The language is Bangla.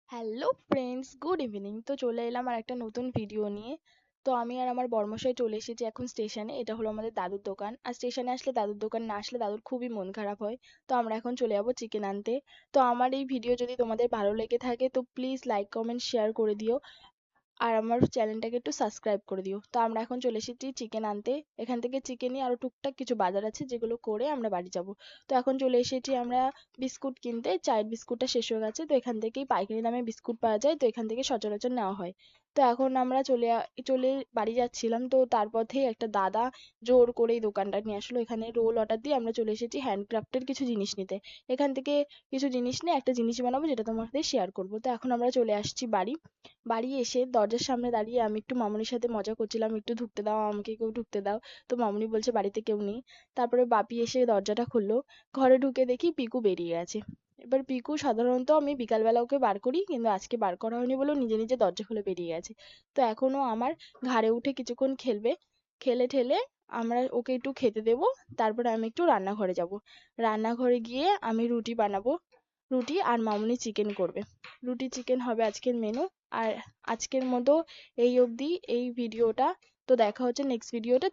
Hello friends, good evening. তো চলে এলাম আর একটা নতুন ভিডিও নিয়ে। তো আমি আর আমার বর্মশাই চলে এসেছি এখন স্টেশনে। এটা হলো আমাদের দাদুর দোকান। আর স্টেশনে আসলে দাদুর দোকান না আসলে দাদুর খুবই মন খারাপ হয়। তো আমরা এখন চলে যাবো চিকেন আনতে। তো আমার এই ভিডিও যদি তোমাদের ভালো লেগে থাকে তো প্লিজ লাইক কমেন্ট শেয়ার করে দিও। আর আমার চ্যানেলটাকে একটু সাবস্ক্রাইব করে দিও। তো আমরা এখন চলে এসেছি চিকেন আনতে। এখান থেকে চিকেন নিয়ে আরো টুকটাক কিছু বাজার আছে যেগুলো করে আমরা বাড়ি যাব। তো এখন চলে এসেছি আমরা বিস্কুট কিনতে। চায়ের বিস্কুটটা শেষ হয়ে গেছে, তো এখান থেকেই পাইকারি দামে বিস্কুট পাওয়া যায়, তো এখান থেকে সচরাচর নেওয়া হয়। তো এখন আমরা চলে বাড়ি যাচ্ছিলাম, তো তার পথেই একটা দাদা জোর করে এই দোকানটা নিয়ে আসলো। এখানে রোল অর্ডার দিয়ে আমরা চলে এসেছি হ্যান্ডক্রাফটের কিছু জিনিস নিতে। এখান থেকে কিছু জিনিস নিয়ে একটা জিনিস বানাবো যেটা তোমার সাথে শেয়ার করবো। তো এখন আমরা চলে আসছি বাড়ি। বাড়ি এসে দরজার সামনে দাঁড়িয়ে আমি একটু মামুনির সাথে মজা করছিলাম, একটু ঢুকতে দাও আমাকে, কেউ ঢুকতে দাও। তো মামুনি বলছে বাড়িতে কেউ নেই। তারপরে বাপি এসে দরজাটা খুললো। ঘরে ঢুকে দেখি পিকু বেরিয়ে গেছে। এবার পিকু সাধারণত আমি বিকালবেলা ওকে বার করি, কিন্তু আজকে বার করা হয়নি বলে ও নিজে নিজে দরজা খুলে বেরিয়ে গেছে। তো এখনো আমার ঘাড়ে উঠে কিছুক্ষণ খেলবে। খেলে ঠেলে আমরা ওকে একটু খেতে দেবো। তারপরে আমি একটু রান্নাঘরে যাব। রান্নাঘরে গিয়ে আমি রুটি বানাবো। রুটি আর মামুনি চিকেন করবে। রুটি চিকেন হবে আজকের মেনু। আর আজকের মতো এই অবধি এই ভিডিওটা। তো দেখা হচ্ছে নেক্সট ভিডিওতে।